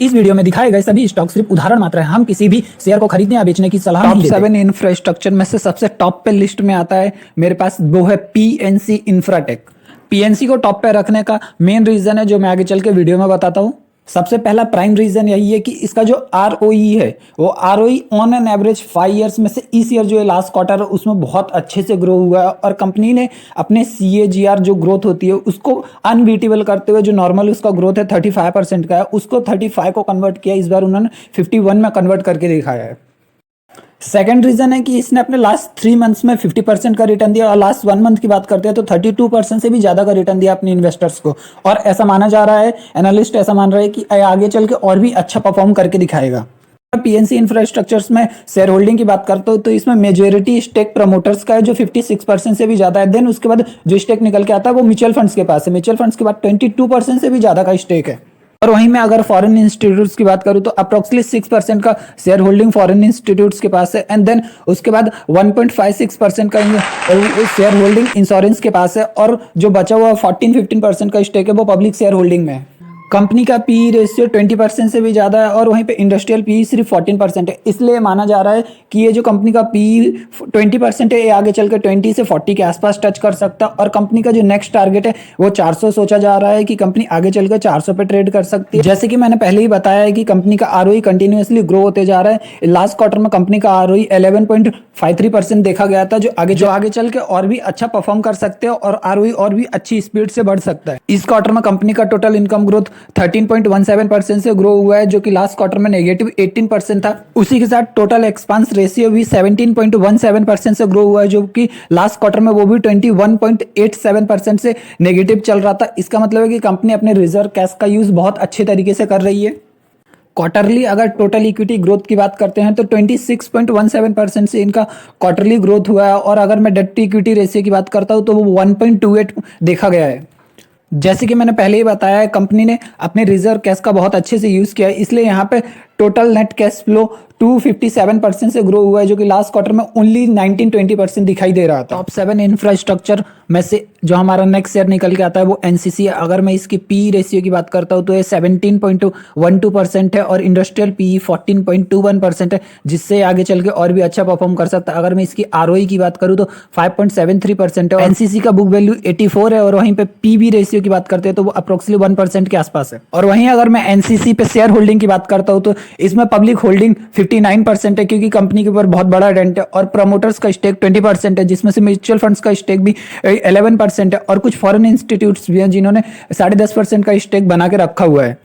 इस वीडियो में दिखाए गए सभी स्टॉक सिर्फ उदाहरण मात्र है। हम किसी भी शेयर को खरीदने या बेचने की सलाह नहीं देते। टॉप 7 इंफ्रास्ट्रक्चर में से सबसे टॉप पे लिस्ट में आता है मेरे पास, वो है पीएनसी इंफ्राटेक। पीएनसी को टॉप पे रखने का मेन रीजन है जो मैं आगे चल के वीडियो में बताता हूँ। सबसे पहला प्राइम रीजन यही है कि इसका जो आरओई है वो ROE on an average 5 years में से इस ईयर जो है लास्ट क्वार्टर है उसमें बहुत अच्छे से ग्रो हुआ है और कंपनी ने अपने CAGR जो ग्रोथ होती है उसको अनबीटेबल करते हुए जो नॉर्मल उसका ग्रोथ है 35% का है उसको 35 को कन्वर्ट किया। इस बार उन्होंने 51 में कन्वर्ट करके दिखाया है। सेकेंड रीजन है कि इसने अपने लास्ट 3 मंथ्स में 50% का रिटर्न दिया और लास्ट 1 मंथ की बात करते हैं तो 32% से भी ज्यादा का रिटर्न दिया अपने इन्वेस्टर्स को। और ऐसा माना जा रहा है, एनालिस्ट ऐसा मान रहा है कि आगे चल के और भी अच्छा परफॉर्म करके दिखाएगा। पीएनसी इंफ्रास्ट्रक्चर्स में शेयर होल्डिंग की बात करते हो तो इसमें मेजोरिटी स्टेक प्रमोटर्स का है जो 56% से भी ज्यादा है। देन उसके बाद जो स्टेक निकल के आता है वो म्यूचुअल फंड्स के पास है। म्यूचुअल फंड्स के बाद 22% से भी ज्यादा का स्टेक है। और वहीं में अगर फॉरेन इंस्टीट्यूट्स की बात करूं तो अप्रोक्सीमेटली 6% का शेयर होल्डिंग फॉरेन इंस्टीट्यूट्स के पास है। एंड देन उसके बाद 1.56% का शेयर होल्डिंग इंश्योरेंस के पास है और जो बचा हुआ 14-15% का स्टेक है वो पब्लिक शेयर होल्डिंग में है। कंपनी का पी रेशियो 20% से भी ज़्यादा है और वहीं पे इंडस्ट्रियल पी सिर्फ 14% है। इसलिए माना जा रहा है कि ये जो कंपनी का पी 20% है ये आगे चल के 20 से 40 के आसपास टच कर सकता है। और कंपनी का जो नेक्स्ट टारगेट है वो 400 सोचा जा रहा है कि कंपनी आगे चल के 400 पे ट्रेड कर सकती है। जैसे कि मैंने पहले ही बताया है कि कंपनी का आरओई कंटिन्यूसली ग्रो होते जा रहा है। लास्ट क्वार्टर में कंपनी का आरओई 11.53% देखा गया था जो आगे चल के और भी अच्छा परफॉर्म कर सकते हैं और आरओई और भी अच्छी स्पीड से बढ़ सकता है। इस क्वार्टर में कंपनी का टोटल इनकम ग्रोथ 13.17% से ग्रो हुआ है जो कि लास्ट क्वार्टर में नेगेटिव 18% था। उसी के साथ टोटल एक्सपेंस रेशियो भी 17.17% से ग्रो हुआ है जो कि लास्ट क्वार्टर में वो भी 21.87% से नेगेटिव चल रहा था। इसका मतलब है कि कंपनी अपने रिजर्व कैश का यूज बहुत अच्छे तरीके से कर रही है। क्वार्टरली अगर टोटल इक्विटी ग्रोथ की बात करते हैं तो 26.17% से इनका क्वार्टरली ग्रोथ हुआ है। और अगर मैं डेट टू इक्विटी रेशियो की बात करता हूं तो वो 1.28 देखा गया है। जैसे कि मैंने पहले ही बताया है कंपनी ने अपने रिजर्व कैश का बहुत अच्छे से यूज किया है, इसलिए यहाँ पे टोटल नेट कैश फ्लो 257% से ग्रो हुआ है जो कि लास्ट क्वार्टर में ओनली 19-20% दिखाई दे रहा था। टॉप 7 इंफ्रास्ट्रक्चर में से जो हमारा नेक्स्ट शेयर निकल के आता है वो एनसीसी है। अगर मैं इसकी पी रेशियो की बात करता हूँ तो ये 17.12% है और इंडस्ट्रियल पी 14.21% है जिससे आगे चल के और भी अच्छा परफॉर्म कर सकता है। अगर मैं इसकी आरओई की बात करूँ तो 5.73% है। एनसीसी का बुक वैल्यू 84 है और वहीं पे पीबी रेशियो की बात करते हैं तो वो अप्रोक्सीमेटली 1% के आसपास है। और वहीं अगर मैं एनसीसी पे शेयर होल्डिंग की बात करता हूँ तो इसमें पब्लिक होल्डिंग 59% है क्योंकि कंपनी के ऊपर बहुत बड़ा डेंट है और प्रमोटर्स का स्टेक 20% है जिसमें से म्यूचुअल फंड्स का स्टेक भी 11% है और कुछ फॉरेन इंस्टीट्यूट्स भी हैं जिन्होंने 10.5% का स्टेक बना के रखा हुआ है।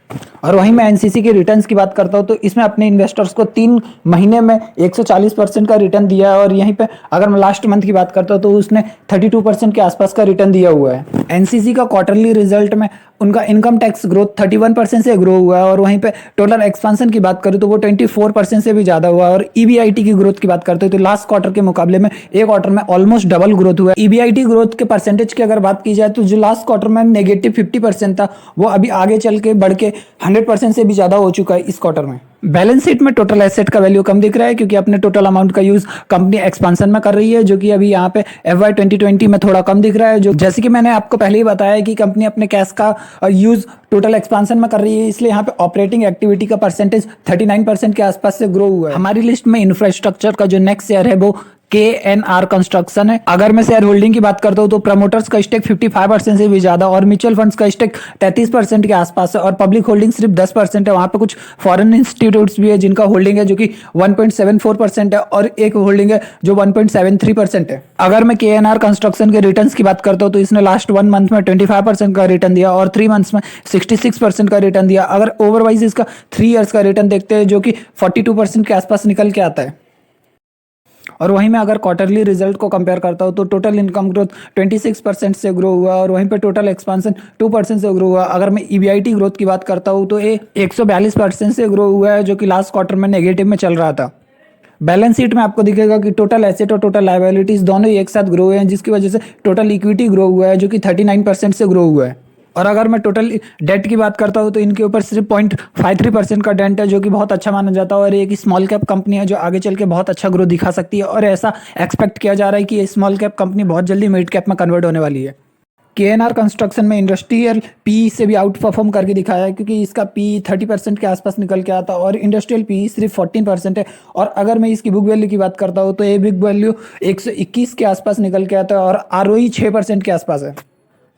और वहीं मैं एनसीसी के रिटर्न्स की बात करता हूं तो इसमें अपने इन्वेस्टर्स को 3 महीने में 140% का रिटर्न दिया है और यहीं पे अगर मैं लास्ट मंथ की बात करता हूं तो उसने 32% के आसपास का रिटर्न दिया हुआ है। एनसीसी का क्वार्टरली रिजल्ट में उनका इनकम टैक्स ग्रोथ 31% से ग्रो हुआ है और वहीं पे टोटल एक्सपेंशन की बात करूं तो वो 24% से भी ज्यादा हुआ है। और ईबीआईटी की ग्रोथ की बात करते हैं तो लास्ट क्वार्टर के मुकाबले में एक क्वार्टर में ऑलमोस्ट डबल ग्रोथ हुआ है। ईबीआईटी ग्रोथ के परसेंटेज की अगर बात की जाए तो जो लास्ट क्वार्टर में नेगेटिव 50% था वो अभी आगे चल के बढ़ के 100% से भी ज्यादा हो चुका है इस क्वार्टर में। बैलेंस शीट में टोटल एसेट का वैल्यू कम दिख रहा है क्योंकि अपने टोटल अमाउंट का यूज कंपनी एक्सपेंशन में कर रही है जो कि अभी यहाँ पे FY 2020 में थोड़ा कम दिख रहा है। जो जैसे कि मैंने आपको पहले ही बताया कि कंपनी अपने कैश का यूज टोटल एक्सपेंशन में कर रही है, इसलिए यहाँ पे ऑपरेटिंग एक्टिविटी का परसेंटेज 39% के आसपास से ग्रो हुआ है। हमारी लिस्ट में इंफ्रास्ट्रक्चर का जो नेक्स्ट शेयर है वो KNR कंस्ट्रक्शन है। अगर मैं शेयर होल्डिंग की बात करता हूं तो प्रमोटर्स का स्टेक 55% से भी ज्यादा और म्यूचुअल फंड्स का स्टेक 33% के आसपास है और पब्लिक होल्डिंग सिर्फ 10% है। वहां पे कुछ फॉरेन इंस्टीट्यूट्स भी है जिनका होल्डिंग है जो कि 1.74% है और एक होल्डिंग है जो 1.73% है। अगर मैं KNR कंस्ट्रक्शन के रिटर्न्स की बात करता हूं तो इसने लास्ट 1 मंथ में 25% का रिटर्न दिया और 3 मंथ्स में 66% का रिटर्न दिया। अगर ओवरवाइज इसका 3 ईयर्स का रिटर्न देखते हैं जो कि 42% के आसपास निकल के आता है। और वहीं मैं अगर क्वार्टरली रिजल्ट को कंपेयर करता हूं तो टोटल इनकम ग्रोथ 26% से ग्रो हुआ और वहीं पे टोटल एक्सपेंशन 2% से ग्रो हुआ। अगर मैं ईबीआईटी ग्रोथ की बात करता हूं तो ये 142% से ग्रो हुआ है जो कि लास्ट क्वार्टर में नेगेटिव में चल रहा था। बैलेंस शीट में आपको दिखेगा कि टोटल एसेट और टोटल लायबिलिटीज दोनों ही एक साथ ग्रो हुए हैं जिसकी वजह से टोटल इक्विटी ग्रो हुआ है जो कि 39% से ग्रो हुआ है। और अगर मैं टोटल डेट की बात करता हूँ तो इनके ऊपर सिर्फ 0.53% का डेंट है जो कि बहुत अच्छा माना जाता है और एक स्मॉल कैप कंपनी है जो आगे चल के बहुत अच्छा ग्रोथ दिखा सकती है और ऐसा एक्सपेक्ट किया जा रहा है कि ये स्मॉल कैप कंपनी बहुत जल्दी मिड कैप में कन्वर्ट होने वाली है। KNR कंस्ट्रक्शन में इंडस्ट्रियल पी से भी आउट परफॉर्म करके दिखाया है, क्योंकि इसका पी 30% के आसपास निकल के आता और इंडस्ट्रियल पी सिर्फ 14% है। और अगर मैं इसकी बुक वैल्यू की बात करता हूँ तो ये बुक वैल्यू 121 के आसपास निकल के आता है और ROE 6% के आसपास है।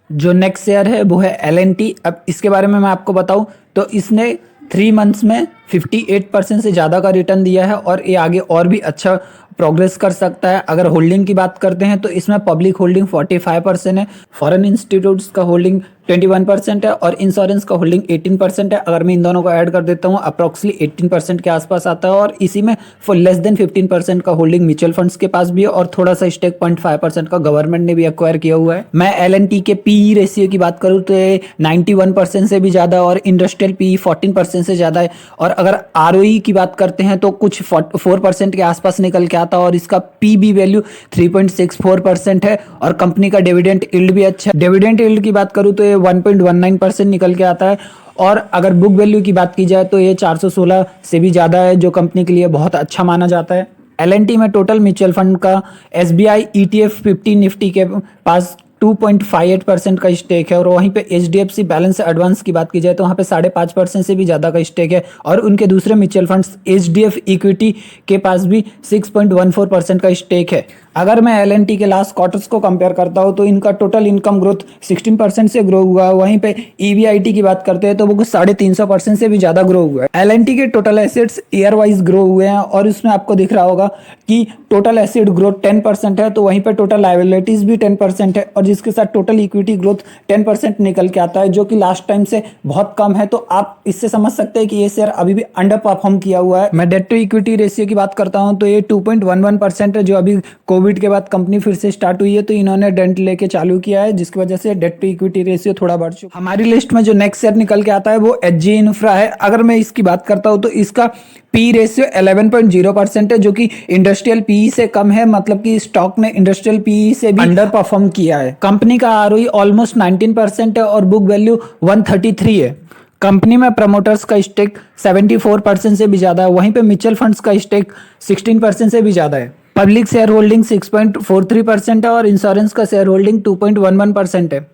जो नेक्स्ट शेयर है वो है L&T। अब इसके बारे में मैं आपको बताऊं तो इसने 3 मंथ्स में 58% से ज़्यादा का रिटर्न दिया है और ये आगे और भी अच्छा प्रोग्रेस कर सकता है। अगर होल्डिंग की बात करते हैं तो इसमें पब्लिक होल्डिंग 45% है, फॉरेन इंस्टीट्यूट्स का होल्डिंग 21% है और इंश्योरेंस का होल्डिंग 18% है। अगर मैं इन दोनों को ऐड कर देता हूँ अप्रॉक्सिमेटली 18% के आसपास आता है और इसी में लेस देन 15% का होल्डिंग म्यूचुअल फंड्स के पास भी है और थोड़ा सा स्टेक 0.5% का गवर्नमेंट ने भी एक्वायर किया हुआ है। मैं L&T के PE रेशियो की बात करूँ तो ये 91% से भी ज़्यादा और इंडस्ट्रियल PE 14% से ज़्यादा है। और अगर ROE की बात करते हैं तो कुछ 4% के आसपास निकल के आता है और इसका PB वैल्यू 3.64% है और कंपनी का डिविडेंड यील्ड भी अच्छा है। डिविडेंड यील्ड की बात करूँ तो ये 1.19% निकल के आता है और अगर बुक वैल्यू की बात की जाए तो ये 416 से भी ज़्यादा है, जो कंपनी के लिए बहुत अच्छा माना जाता है। L&T में टोटल म्यूचुअल फंड का SBI ETF 50 निफ्टी के पास 2.58% का स्टेक है और वहीं पे HDFC बैलेंस एडवांस की बात की जाए तो वहाँ पे 5.5% से भी ज़्यादा का स्टेक है और उनके दूसरे म्यूचुअल फंड्स HDF इक्विटी के पास भी 6.14% का स्टेक है। अगर मैं L&T के लास्ट क्वार्टर्स को कंपेयर करता हूँ तो इनका टोटल इनकम ग्रोथ 16% से ग्रो हुआ है। वहीं पे EBIT की बात करते हैं तो वो कुछ 350% से भी ज़्यादा ग्रो हुआ है। L&T के total assets year wise grow हुए हैं और उसमें आपको दिख रहा होगा कि टोटल एसेट ग्रोथ 10% है तो वहीं पे टोटल लायबिलिटीज भी 10% है और जिसके साथ टोटल इक्विटी ग्रोथ 10% निकल के आता है, जो कि लास्ट टाइम से बहुत कम है। तो आप इससे समझ सकते हैं कि ये शेयर अभी भी अंडर परफॉर्म किया हुआ है। मैं डेट टू इक्विटी रेशियो की बात करता हूं तो ये 2.11% है, जो अभी कोविड के बाद कंपनी फिर से स्टार्ट हुई है तो इन्होंने डेंट लेके चालू किया है, जिसकी वजह से डेट टू इक्विटी रेशियो थोड़ा बढ़ चुका है। हमारी लिस्ट में जो नेक्स्ट शेयर निकल के आता है वो HG इंफ्रा है। अगर मैं इसकी बात करता हूं तो इसका पी रेशियो 11.0% है, जो कि इंडस्ट्रियल पीई से कम है, मतलब कि स्टॉक ने इंडस्ट्रियल पीई से भी अंडर परफॉर्म किया है। कंपनी का ROE ऑलमोस्ट 19% है और बुक वैल्यू 133 है। कंपनी में प्रमोटर्स का स्टेक 74% से भी ज्यादा है, वहीं पे म्यूचुअल फंड्स का स्टेक 16% से भी ज्यादा है। पब्लिक शेयर होल्डिंग 6.43% है और इंश्योरेंस का शेयर होल्डिंग 2.11% है।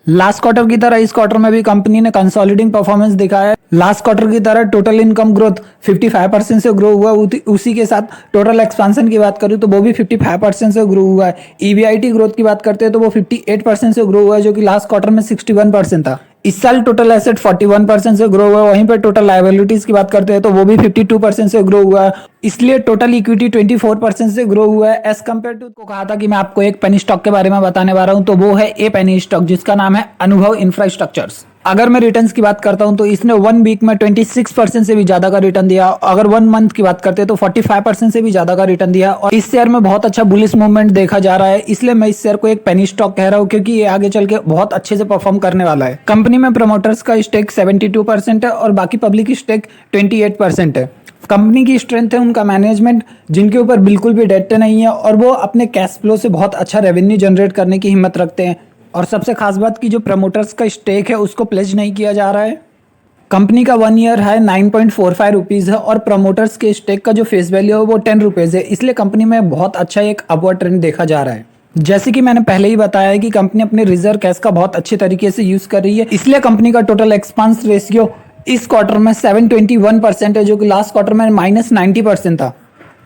लास्ट क्वार्टर की तरह इस क्वार्टर में भी कंपनी ने कंसोलिडेटिंग परफॉर्मेंस दिखाया है। लास्ट क्वार्टर की तरह टोटल इनकम ग्रोथ 55% से ग्रो हुआ, उसी के साथ टोटल एक्सपेंशन की बात करूं तो वो भी 55% से ग्रो हुआ है। EBIT ग्रोथ की बात करते हैं तो वो 58% से ग्रो हुआ है, जो कि लास्ट क्वार्टर में 61% था। इस साल टोटल एसेट 41% से ग्रो हुआ है, वहीं पर टोटल लायबिलिटीज की बात करते हैं तो वो भी 52% से ग्रो हुआ है, इसलिए टोटल इक्विटी 24% से ग्रो हुआ है। एज कम्पेयर टू को कहा था कि मैं आपको एक पेनी स्टॉक के बारे में बताने वाला हूं, तो वो है ए पेनी स्टॉक, जिसका नाम है अनुभव इंफ्रास्ट्रक्चर्स। अगर मैं रिटर्न्स की बात करता हूं तो इसने 1 वीक में 26% से भी ज्यादा का रिटर्न दिया। अगर 1 मंथ की बात करते हैं तो 45% से भी ज्यादा का रिटर्न दिया और इस शेयर में बहुत अच्छा बुलिश मूवमेंट देखा जा रहा है, इसलिए मैं इस शेयर को एक पेनी स्टॉक कह रहा हूं, क्योंकि ये आगे चल के बहुत अच्छे से परफॉर्म करने वाला है। कंपनी में प्रमोटर्स का स्टेक 72% है और बाकी पब्लिक स्टेक 28% है। कंपनी की स्ट्रेंथ है उनका मैनेजमेंट, जिनके ऊपर बिल्कुल भी डेट नहीं है और वो अपने कैश फ्लो से बहुत अच्छा रेवेन्यू जनरेट करने की हिम्मत रखते हैं। और सबसे खास बात की जो प्रमोटर्स का स्टेक है उसको प्लेज नहीं किया जा रहा है। कंपनी का 1 ईयर है 9.45 रुपीज़ है और प्रमोटर्स के स्टेक का जो फेस वैल्यू है वो 10 रुपीज़ है, इसलिए कंपनी में बहुत अच्छा एक अपवर्ड ट्रेंड देखा जा रहा है। जैसे कि मैंने पहले ही बताया है कि कंपनी अपने रिजर्व कैश का बहुत अच्छे तरीके से यूज कर रही है, इसलिए कंपनी का टोटल एक्सपेंस रेशियो इस क्वार्टर में 721% है, जो कि लास्ट क्वार्टर में -90% था।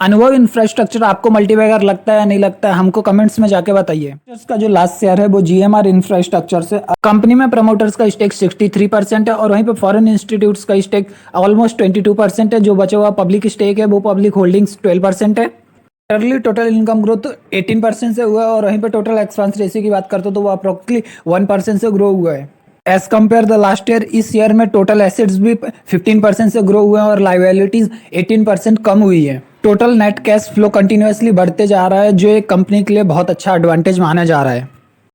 अनुभव इंफ्रास्ट्रक्चर आपको मल्टीबैगर लगता है या नहीं लगता है, हमको कमेंट्स में जाके बताइए। इसका जो लास्ट शेयर है वो GMR इंफ्रास्ट्रक्चर से। कंपनी में प्रमोटर्स का स्टेक 63% है और वहीं पे फॉरेन इंस्टीट्यूट्स का स्टेक ऑलमोस्ट 22% है। जो बचा हुआ पब्लिक स्टेक है वो पब्लिक होल्डिंग्स 12% है। टोटल इनकम ग्रोथ 18% से हुआ है और वहीं पे टोटल एक्सपेंस रेशियो की बात करते हो तो वो अप्रोक्सिमेटली 1% से ग्रो हुआ है। As compare the last year, इस ईयर में टोटल एसेट्स भी 15% से ग्रो हुए हैं और लायबिलिटीज 18% कम हुई है। Total net cash flow continuously बढ़ते जा रहा है, जो एक कंपनी के लिए बहुत अच्छा एडवांटेज माना जा रहा है।